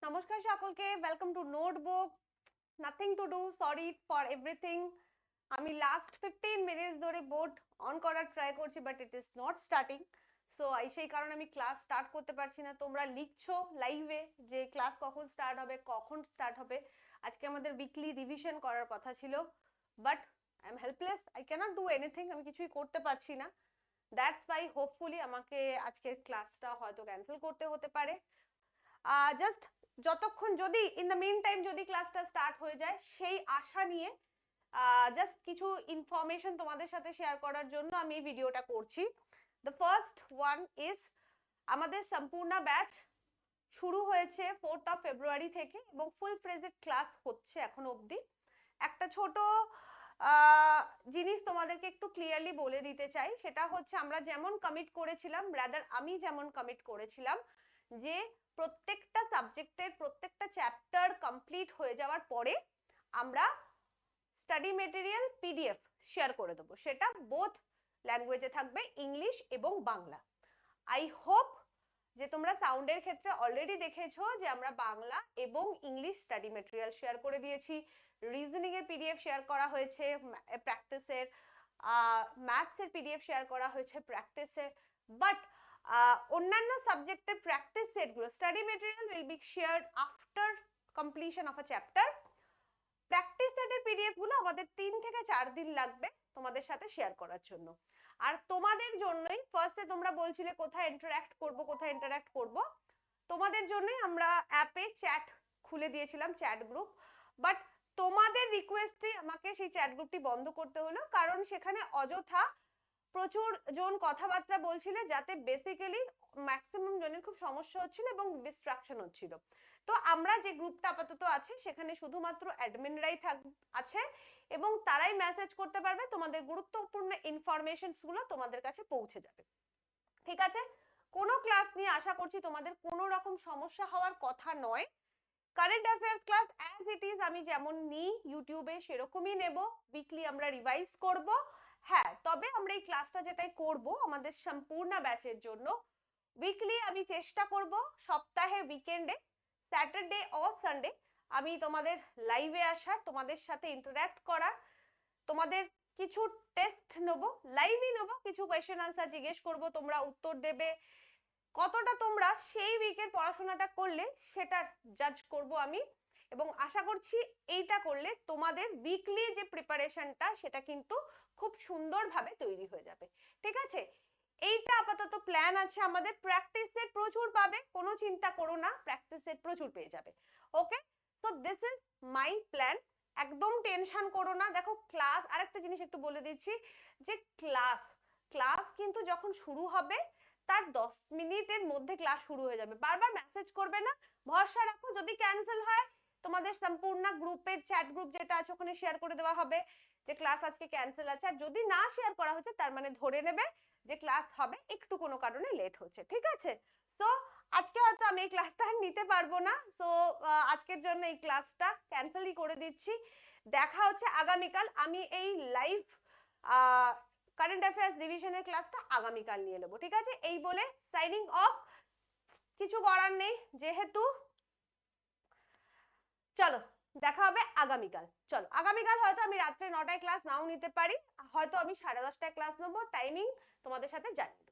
নমস্কার সকলকে, welcome to notebook. Nothing to do, sorry for everything. আমি লাস্ট 15 মিনিটস ধরে বোর্ড অন করার ট্রাই করছি, but it is not starting. So সেই কারণে আমি ক্লাস স্টার্ট করতে পারছি না। তোমরা লিখছো লাইভে যে ক্লাস কখন স্টার্ট হবে। আজকে আমাদের উইকলি রিভিশন করার কথা ছিল, but I am helpless, I cannot do anything. আমি কিছুই করতে পারছি না। দ্যাটস ওয়াই হোপফুলি আমাকে আজকের ক্লাসটা হয়তো ক্যান্সেল করতে হতে পারে। জাস্ট যতক্ষণ যদি ইন দ্য মিন টাইম যদি ক্লাসটা স্টার্ট হয়ে যায় সেই আশা নিয়ে জাস্ট কিছু ইনফরমেশন তোমাদের সাথে শেয়ার করার জন্য আমি এই ভিডিওটা করছি। দ্য ফার্স্ট ওয়ান ইজ আমাদের সম্পূর্ণ ব্যাচ শুরু হয়েছে 4th of February থেকে এবং ফুল ফ্রেজেড ক্লাস হচ্ছে এখন অবধি। একটা ছোট জিনিস তোমাদেরকে একটু ক্লিয়ারলি বলে দিতে চাই, সেটা হচ্ছে আমরা যেমন কমিট করেছিলাম, রাদার আমি যেমন কমিট করেছিলাম যে প্রত্যেকটা সাবজেক্টের প্রত্যেকটা চ্যাপ্টার কমপ্লিট হয়ে যাওয়ার পরে আমরা স্টাডি মেটেরিয়াল পিডিএফ শেয়ার করে দেবো। সেটা বোথ ল্যাঙ্গুয়েজে থাকবে, ইংলিশ এবং বাংলা। আই হোপ যে তোমরা সাউন্ডের ক্ষেত্রে অলরেডি দেখেছো যে আমরা বাংলা এবং ইংলিশ স্টাডি মেটেরিয়াল শেয়ার করে দিয়েছি। রিজনিং এর পিডিএফ শেয়ার করা হয়েছে, প্র্যাকটিসের, ম্যাথসের পিডিএফ শেয়ার করা হয়েছে প্র্যাকটিসের। বাট অন্যান্য সাবজেক্টের প্র্যাকটিস সেটগুলো, study material will be shared after completion of a chapter. Practice সেটের পিডিএফ গুলো আমাদের 3 থেকে 4 দিন লাগবে তোমাদের সাথে শেয়ার করার জন্য। আর তোমাদের জন্যই ফার্স্টে তোমরা বলছিলে কোথায় ইন্টারঅ্যাক্ট করব, তোমাদের জন্যই আমরা অ্যাপে চ্যাট খুলে দিয়েছিলাম, চ্যাট গ্রুপ। বাট তোমাদের রিকোয়েস্টে আমাকে সেই চ্যাট গ্রুপটি বন্ধ করতে হলো, কারণ সেখানে অযথা প্রচুর জন কথাবার্তা বলছিলে, যাতে বেসিক্যালি ম্যাক্সিমাম জনের খুব সমস্যা হচ্ছিল এবং ডিস্ট্রাকশন হচ্ছিল। তো আমরা যে গ্রুপটা আপাতত আছে সেখানে শুধুমাত্র অ্যাডমিনরাই আছে এবং তারাই মেসেজ করতে পারবে, তোমাদের গুরুত্বপূর্ণ ইনফরমেশনস গুলো তোমাদের কাছে পৌঁছে যাবে। ঠিক আছে? কোনো ক্লাস নিয়ে আশা করছি তোমাদের কোনো রকম সমস্যা হওয়ার কথা নয়। Current affairs class as it is আমি যেমন নিই ইউটিউবে সেরকমই নেব। উইকলি আমরা রিভাইজ করব। হ্যাঁ, তবে আমরা এই ক্লাসটা যেটাই করব আমাদের সম্পূর্ণ ব্যাচের জন্য, উইকলি আমি চেষ্টা করব সপ্তাহে উইকেন্ডে স্যাটারডে ও সানডে আমি তোমাদের লাইভে আসার, তোমাদের সাথে ইন্টারঅ্যাক্ট করার, তোমাদের কিছু টেস্ট নেব, লাইভই নেব, কিছু কোয়েশ্চেন আনসার জিজ্ঞেস করব, তোমরা উত্তর দেবে। কতটা তোমরা সেই উইকের পড়াশোনাটা করলে সেটার জাজ করব আমি, এবং আশা করছি এইটা করলে তোমাদের উইকলি যে প্রিপারেশনটা সেটা কিন্তু খুব সুন্দরভাবে তৈরি হয়ে যাবে। ঠিক আছে? এইটা আপাতত প্ল্যান আছে আমাদের। প্র্যাকটিস সেট প্রচুর পাবে, কোনো চিন্তা করো না, প্র্যাকটিস সেট প্রচুর পেয়ে যাবে। Okay, so this is my plan. একদম টেনশন করো না। দেখো ক্লাস, আরেকটা জিনিস একটু বলে দিচ্ছি, যে ক্লাস কিন্তু যখন শুরু হবে তার 10 মিনিটের মধ্যে ক্লাস শুরু হয়ে যাবে। বারবার মেসেজ করবে না, ভরসা রাখো। যদি ক্যান্সেল হয় তোমাদের সম্পূর্ণ গ্রুপের চ্যাট গ্রুপ যেটা আছে ওখানে শেয়ার করে দেওয়া হবে যে ক্লাস আজকে ক্যান্সেল আছে। আর যদি না শেয়ার করা হচ্ছে তার মানে ধরে নেবে যে ক্লাস হবে, একটু কোনো কারণে লেট হচ্ছে। ঠিক আছে? সো আজকে হয়তো আমি এই ক্লাসটা নিতে পারবো না, সো আজকের জন্য এই ক্লাসটা ক্যান্সেলই করে দিচ্ছি। দেখা হচ্ছে আগামীকাল। আমি এই লাইভ কারেন্ট অ্যাফেয়ার্স ডিভিশনের ক্লাসটা আগামীকাল নিয়ে নেবো। ঠিক আছে? এই বলে সাইনিং অফ। কিছু করার নেই যেহেতু। চলো দেখা হবে আগামীকাল। চলো আগামীকাল হয়তো আমি রাত্রে 9টায় ক্লাস নাও নিতে পারি, হয়তো আমি 10:30টায় ক্লাস নেবো। টাইমিং তোমাদের সাথে জানিয়ে দেবো।